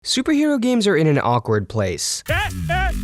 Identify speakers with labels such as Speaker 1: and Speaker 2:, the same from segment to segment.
Speaker 1: Superhero games are in an awkward place.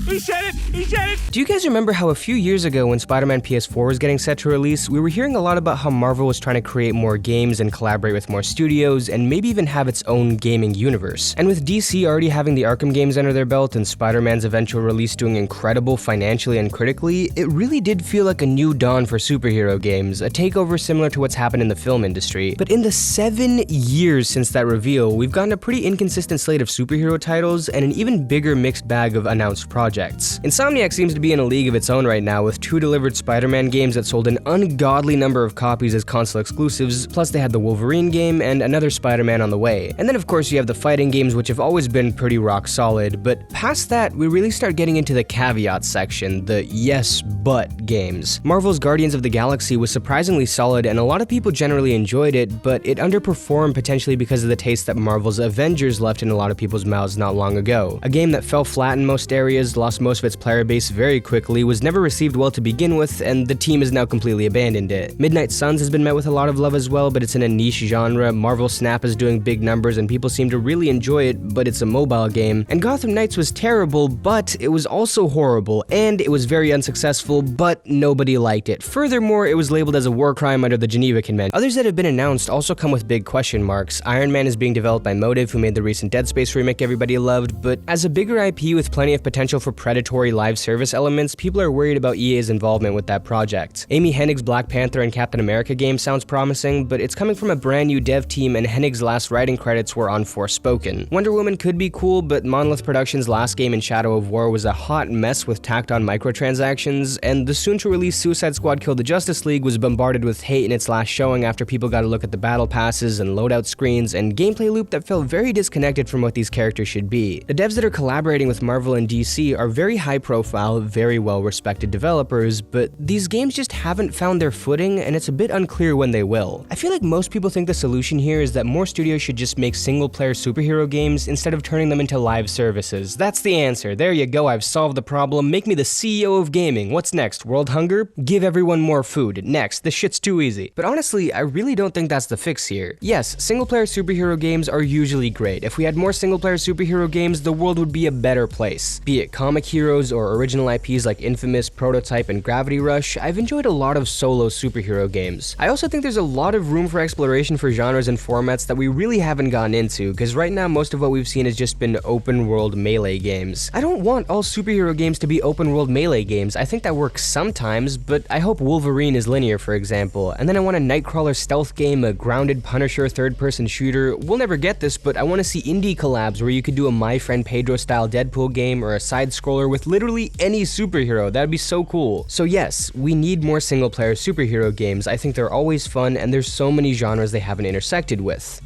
Speaker 2: He said it! He said it!
Speaker 1: Do you guys remember how a few years ago when Spider-Man PS4 was getting set to release, we were hearing a lot about how Marvel was trying to create more games and collaborate with more studios and maybe even have its own gaming universe? And with DC already having the Arkham games under their belt and Spider-Man's eventual release doing incredible financially and critically, it really did feel like a new dawn for superhero games, a takeover similar to what's happened in the film industry. But in the 7 years since that reveal, we've gotten a pretty inconsistent slate of superhero titles and an even bigger mixed bag of announced projects. Insomniac seems to be in a league of its own right now, with 2 delivered Spider-Man games that sold an ungodly number of copies as console exclusives, plus they had the Wolverine game and another Spider-Man on the way. And then of course you have the fighting games, which have always been pretty rock solid, but past that we really start getting into the caveat section, the yes but games. Marvel's Guardians of the Galaxy was surprisingly solid and a lot of people generally enjoyed it, but it underperformed potentially because of the taste that Marvel's Avengers left in a lot of people's mouths not long ago. A game that fell flat in most areas, lost most of its player base very quickly, was never received well to begin with, and the team has now completely abandoned it. Midnight Suns has been met with a lot of love as well, but it's in a niche genre. Marvel Snap is doing big numbers and people seem to really enjoy it, but it's a mobile game. And Gotham Knights was terrible, but it was also horrible, and it was very unsuccessful, but nobody liked it. Furthermore, it was labeled as a war crime under the Geneva Convention. Others that have been announced also come with big question marks. Iron Man is being developed by Motive, who made the recent Dead Space remake everybody loved, but as a bigger IP with plenty of potential for predatory live service elements, people are worried about EA's involvement with that project. Amy Hennig's Black Panther and Captain America game sounds promising, but it's coming from a brand new dev team and Hennig's last writing credits were on Forspoken. Wonder Woman could be cool, but Monolith Productions' last game in Shadow of War was a hot mess with tacked on microtransactions, and the soon-to-release Suicide Squad Kill the Justice League was bombarded with hate in its last showing after people got a look at the battle passes and loadout screens and gameplay loop that felt very disconnected from what these characters should be. The devs that are collaborating with Marvel and DC are very high-profile, very well-respected developers, but these games just haven't found their footing, and it's a bit unclear when they will. I feel like most people think the solution here is that more studios should just make single-player superhero games instead of turning them into live services. That's the answer. There you go, I've solved the problem. Make me the CEO of gaming. What's next? World hunger? Give everyone more food. Next. This shit's too easy. But honestly, I really don't think that's the fix here. Yes, single-player superhero games are usually great. If we had more single-player superhero games, the world would be a better place. Be it comic heroes or original IPs like Infamous, Prototype, and Gravity Rush, I've enjoyed a lot of solo superhero games. I also think there's a lot of room for exploration for genres and formats that we really haven't gotten into, because right now most of what we've seen has just been open-world melee games. I don't want all superhero games to be open-world melee games. I think that works sometimes, but I hope Wolverine is linear, for example. And then I want a Nightcrawler stealth game, a grounded Punisher third-person shooter. We'll never get this, but I want to see indie collabs where you could do a My Friend Pedro-style Deadpool game or a side-scroller with literally any superhero. That'd be so cool. So yes, we need more single-player superhero games. I think they're always fun, and there's so many genres they haven't intersected with.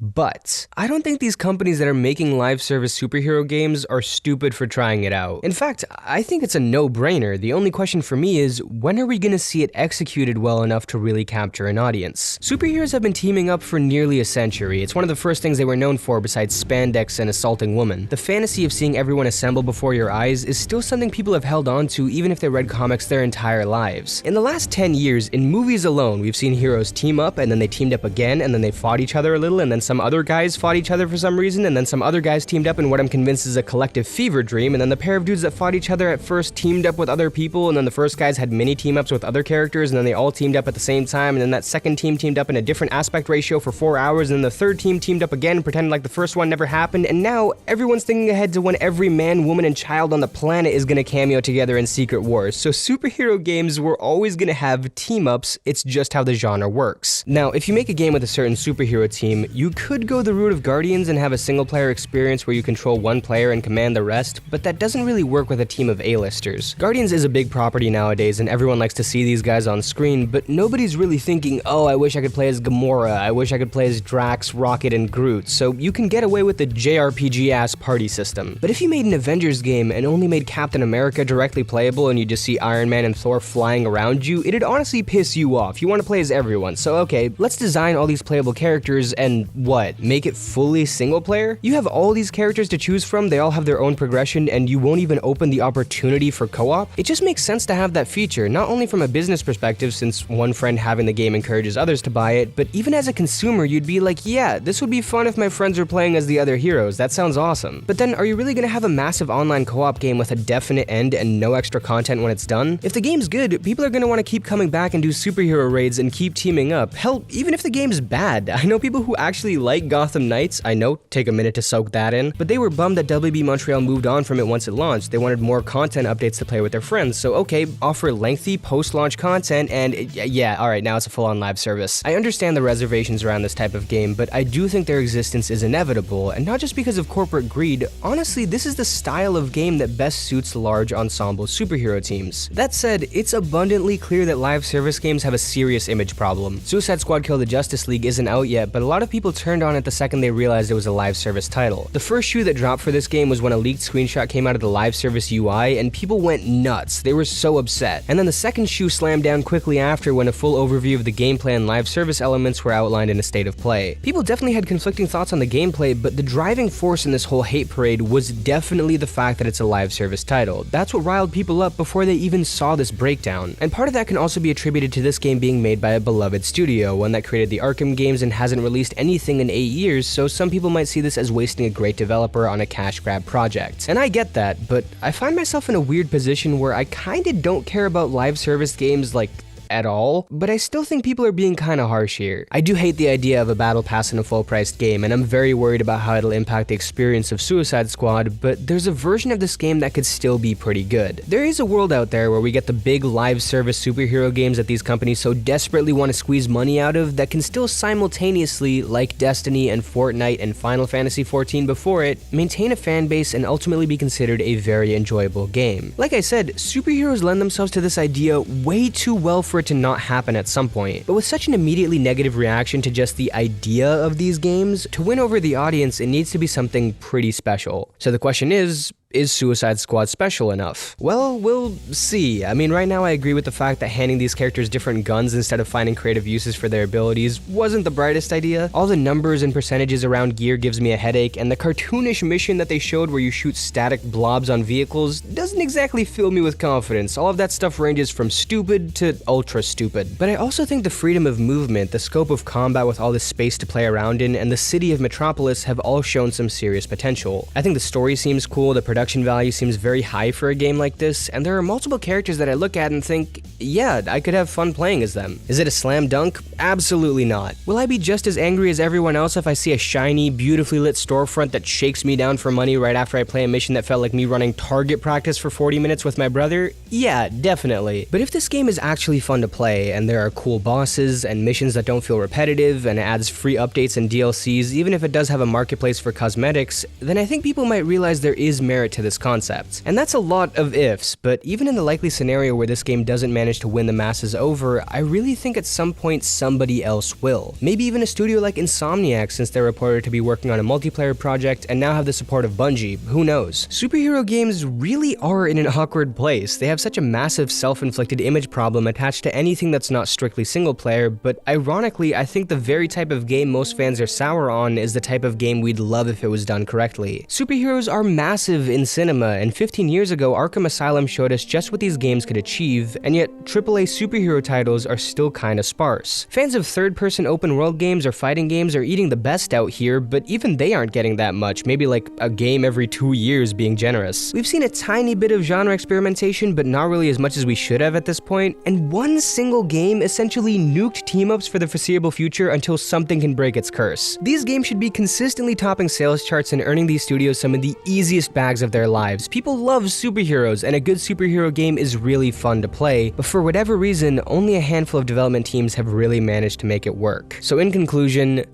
Speaker 1: But I don't think these companies that are making live service superhero games are stupid for trying it out. In fact, I think it's a no-brainer. The only question for me is, when are we gonna see it executed well enough to really capture an audience? Superheroes have been teaming up for nearly a century. It's one of the first things they were known for besides spandex and assaulting women. The fantasy of seeing everyone assemble before your eyes is still something people have held on to even if they read comics their entire lives. In the last 10 years, in movies alone, we've seen heroes team up and then they teamed up again and then they fought each other a little and then some other guys fought each other for some reason, and then some other guys teamed up in what I'm convinced is a collective fever dream, and then the pair of dudes that fought each other at first teamed up with other people, and then the first guys had mini team-ups with other characters, and then they all teamed up at the same time, and then that second team teamed up in a different aspect ratio for 4 hours, and then the third team teamed up again, pretending like the first one never happened, and now everyone's thinking ahead to when every man, woman, and child on the planet is gonna cameo together in Secret Wars. So superhero games were always gonna have team-ups, it's just how the genre works. Now, if you make a game with a certain superhero team, you could go the route of Guardians and have a single-player experience where you control one player and command the rest, but that doesn't really work with a team of A-listers. Guardians is a big property nowadays, and everyone likes to see these guys on screen, but nobody's really thinking, oh, I wish I could play as Gamora, I wish I could play as Drax, Rocket, and Groot, so you can get away with the JRPG-ass party system. But if you made an Avengers game and only made Captain America directly playable and you just see Iron Man and Thor flying around you, it'd honestly piss you off. You want to play as everyone, so okay, let's design all these playable characters and what? Make it fully single player? You have all these characters to choose from, they all have their own progression, and you won't even open the opportunity for co-op? It just makes sense to have that feature, not only from a business perspective since one friend having the game encourages others to buy it, but even as a consumer you'd be like, yeah, this would be fun if my friends were playing as the other heroes, that sounds awesome. But then are you really gonna have a massive online co-op game with a definite end and no extra content when it's done? If the game's good, people are gonna want to keep coming back and do superhero raids and keep teaming up. Hell, even if the game's bad. I know people who actually like Gotham Knights, I know, take a minute to soak that in, but they were bummed that WB Montreal moved on from it once it launched. They wanted more content updates to play with their friends, so okay, offer lengthy post-launch content and yeah, alright, now it's a full-on live service. I understand the reservations around this type of game, but I do think their existence is inevitable, and not just because of corporate greed. Honestly, this is the style of game that best suits large ensemble superhero teams. That said, it's abundantly clear that live service games have a serious image problem. Suicide Squad Kill the Justice League isn't out yet, but a lot of people turned on it the second they realized it was a live service title. The first shoe that dropped for this game was when a leaked screenshot came out of the live service UI, and people went nuts. They were so upset. And then the second shoe slammed down quickly after when a full overview of the gameplay and live service elements were outlined in a state of play. People definitely had conflicting thoughts on the gameplay, but the driving force in this whole hate parade was definitely the fact that it's a live service title. That's what riled people up before they even saw this breakdown. And part of that can also be attributed to this game being made by a beloved studio, one that created the Arkham games and hasn't released anything in 8 years, so some people might see this as wasting a great developer on a cash grab project. And I get that, but I find myself in a weird position where I kinda don't care about live service games like at all, but I still think people are being kinda harsh here. I do hate the idea of a battle pass in a full-priced game, and I'm very worried about how it'll impact the experience of Suicide Squad, but there's a version of this game that could still be pretty good. There is a world out there where we get the big live service superhero games that these companies so desperately want to squeeze money out of that can still simultaneously, like Destiny and Fortnite and Final Fantasy XIV before it, maintain a fan base and ultimately be considered a very enjoyable game. Like I said, superheroes lend themselves to this idea way too well for it to not happen at some point. But with such an immediately negative reaction to just the idea of these games, to win over the audience, it needs to be something pretty special. So the question is Suicide Squad special enough? Well, we'll see. I mean, right now I agree with the fact that handing these characters different guns instead of finding creative uses for their abilities wasn't the brightest idea. All the numbers and percentages around gear gives me a headache, and the cartoonish mission that they showed where you shoot static blobs on vehicles doesn't exactly fill me with confidence. All of that stuff ranges from stupid to ultra stupid. But I also think the freedom of movement, the scope of combat with all this space to play around in, and the city of Metropolis have all shown some serious potential. I think the story seems cool, the production value seems very high for a game like this, and there are multiple characters that I look at and think, yeah, I could have fun playing as them. Is it a slam dunk? Absolutely not. Will I be just as angry as everyone else if I see a shiny, beautifully lit storefront that shakes me down for money right after I play a mission that felt like me running target practice for 40 minutes with my brother? Yeah, definitely. But if this game is actually fun to play, and there are cool bosses and missions that don't feel repetitive, and it adds free updates and DLCs, even if it does have a marketplace for cosmetics, then I think people might realize there is merit to this concept. And that's a lot of ifs, but even in the likely scenario where this game doesn't manage to win the masses over, I really think at some point somebody else will. Maybe even a studio like Insomniac, since they're reported to be working on a multiplayer project and now have the support of Bungie. Who knows? Superhero games really are in an awkward place. They have such a massive self-inflicted image problem attached to anything that's not strictly single player, but ironically, I think the very type of game most fans are sour on is the type of game we'd love if it was done correctly. Superheroes are massive in cinema, and 15 years ago, Arkham Asylum showed us just what these games could achieve, and yet AAA superhero titles are still kinda sparse. Fans of third-person open-world games or fighting games are eating the best out here, but even they aren't getting that much, maybe like a game every 2 years being generous. We've seen a tiny bit of genre experimentation, but not really as much as we should have at this point, and one single game essentially nuked team-ups for the foreseeable future until something can break its curse. These games should be consistently topping sales charts and earning these studios some of the easiest bags of their lives. People love superheroes, and a good superhero game is really fun to play, but for whatever reason, only a handful of development teams have really managed to make it work. So in conclusion,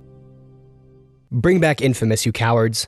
Speaker 1: bring back Infamous, you cowards.